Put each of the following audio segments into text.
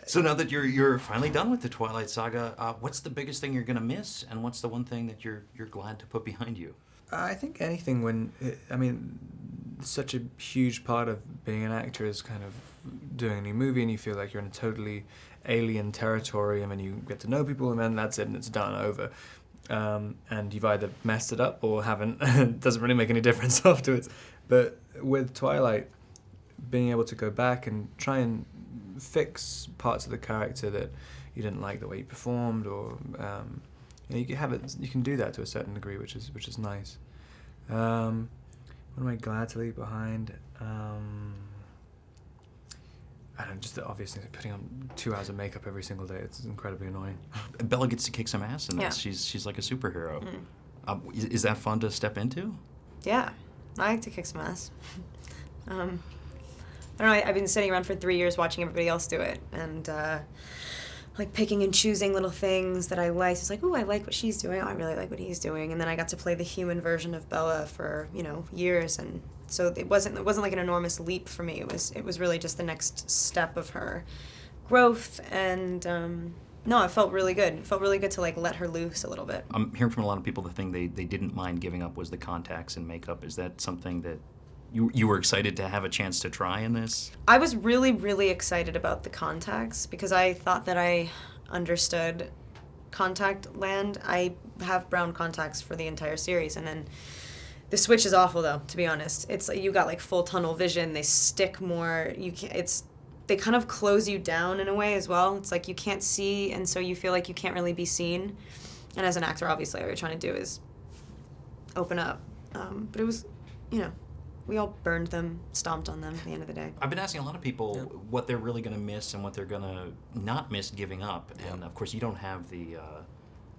So now that you're finally done with the Twilight Saga, what's the biggest thing you're going to miss, and what's the one thing that you're glad to put behind you? I think anything such a huge part of being an actor is kind of doing a new movie and you feel like you're in a totally alien territory, and then you get to know people and then that's it and it's done, over. And you've either messed it up or haven't. It doesn't really make any difference afterwards. But with Twilight, being able to go back and try and fix parts of the character that you didn't like the way he performed, or you can have it. You can do that to a certain degree, which is nice. What am I glad to leave behind? I don't know, just the obvious thing, putting on 2 hours of makeup every single day. It's incredibly annoying. Bella gets to kick some ass in this. Yeah. She's like a superhero. Is that fun to step into? Yeah, I like to kick some ass. I don't know, I've been sitting around for 3 years watching everybody else do it, and like picking and choosing little things that I like. It's like, ooh, I like what she's doing. Oh, I really like what he's doing. And then I got to play the human version of Bella for, years, and so it wasn't like an enormous leap for me. It was really just the next step of her growth, and no, it felt really good. It felt really good to like let her loose a little bit. I'm hearing from a lot of people the thing they didn't mind giving up was the contacts and makeup. Is that something that you were excited to have a chance to try in this? I was really, really excited about the contacts because I thought that I understood contact land. I have brown contacts for the entire series, and then the switch is awful though, to be honest. It's like you got like full tunnel vision. They stick more. They kind of close you down in a way as well. It's like you can't see, and so you feel like you can't really be seen. And as an actor, obviously, what you're trying to do is open up. But it was, we all burned them, stomped on them at the end of the day. I've been asking a lot of people what they're really going to miss and what they're going to not miss giving up. And of course, you don't have the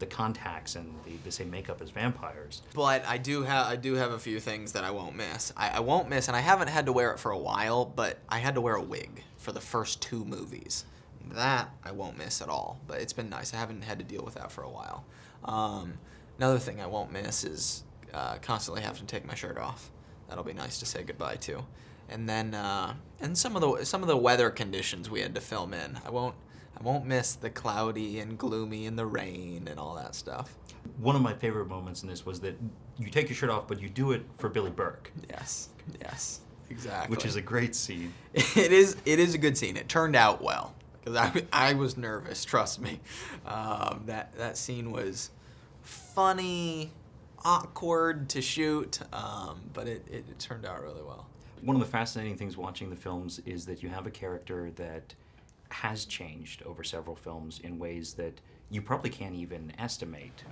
contacts and the same makeup as vampires. But I do have a few things that I won't miss. I won't miss, and I haven't had to wear it for a while, but I had to wear a wig for the first 2 movies. That I won't miss at all, but it's been nice. I haven't had to deal with that for a while. Another thing I won't miss is constantly having to take my shirt off. That'll be nice to say goodbye to. And then and some of the weather conditions we had to film in. I won't miss the cloudy and gloomy and the rain and all that stuff. One of my favorite moments in this was that you take your shirt off, but you do it for Billy Burke. Yes, exactly. Which is a great scene. It is a good scene. It turned out well because I was nervous. Trust me. That scene was funny, awkward to shoot, but it turned out really well. One of the fascinating things watching the films is that you have a character that has changed over several films in ways that you probably can't even estimate.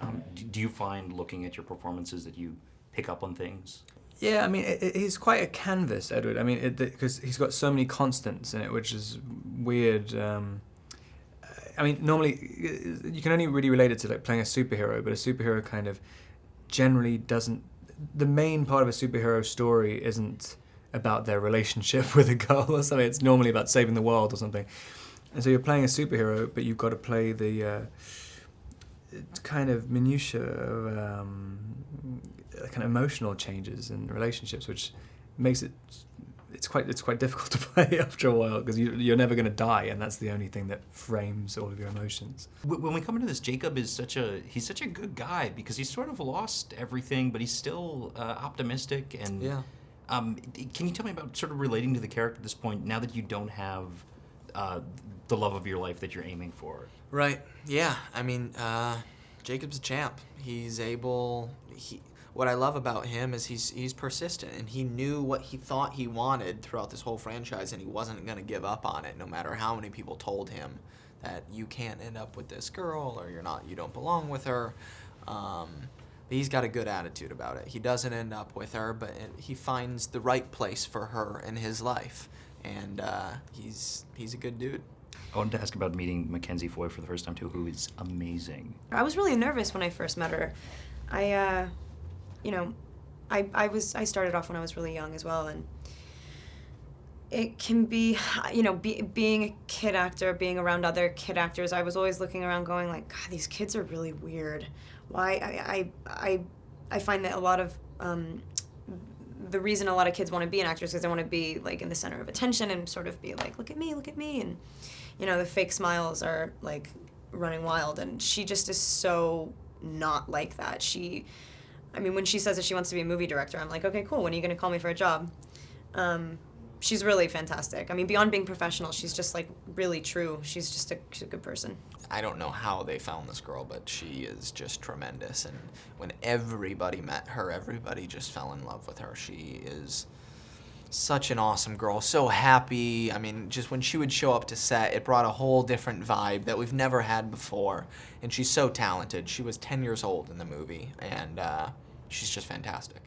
Do you find, looking at your performances, that you pick up on things? Yeah, I mean, he's quite a canvas, Edward. I mean, because he's got so many constants in it, which is weird. I mean, normally you can only really relate it to like playing a superhero, but a superhero kind of generally doesn't. The main part of a superhero story isn't about their relationship with a girl or something. It's normally about saving the world or something. And so you're playing a superhero, but you've got to play the kind of minutiae of kind of emotional changes in relationships, which makes it's quite difficult to play after a while because you're never going to die, and that's the only thing that frames all of your emotions. When we come into this, Jacob is such a good guy because he's sort of lost everything, but he's still optimistic. And can you tell me about sort of relating to the character at this point now that you don't have the love of your life that you're aiming for? Right. Yeah. I mean, Jacob's a champ. What I love about him is he's persistent, and he knew what he thought he wanted throughout this whole franchise, and he wasn't going to give up on it, no matter how many people told him that you can't end up with this girl or you don't belong with her. But he's got a good attitude about it. He doesn't end up with her, but he finds the right place for her in his life, and he's a good dude. I wanted to ask about meeting Mackenzie Foy for the first time too, who is amazing. I was really nervous when I first met her. I started off when I was really young as well, and it can be, being a kid actor, being around other kid actors, I was always looking around going like, God, these kids are really weird. Why? I find that a lot of, the reason a lot of kids want to be an actor is because they want to be like in the center of attention and sort of be like, look at me, and you know, the fake smiles are like running wild, and she just is so not like that. I mean, when she says that she wants to be a movie director, I'm like, okay, cool, when are you going to call me for a job? She's really fantastic. I mean, beyond being professional, she's just like really true. She's a good person. I don't know how they found this girl, but she is just tremendous. And when everybody met her, everybody just fell in love with her. She is such an awesome girl, so happy. I mean, just when she would show up to set, it brought a whole different vibe that we've never had before. And she's so talented. She was 10 years old in the movie, and she's just fantastic.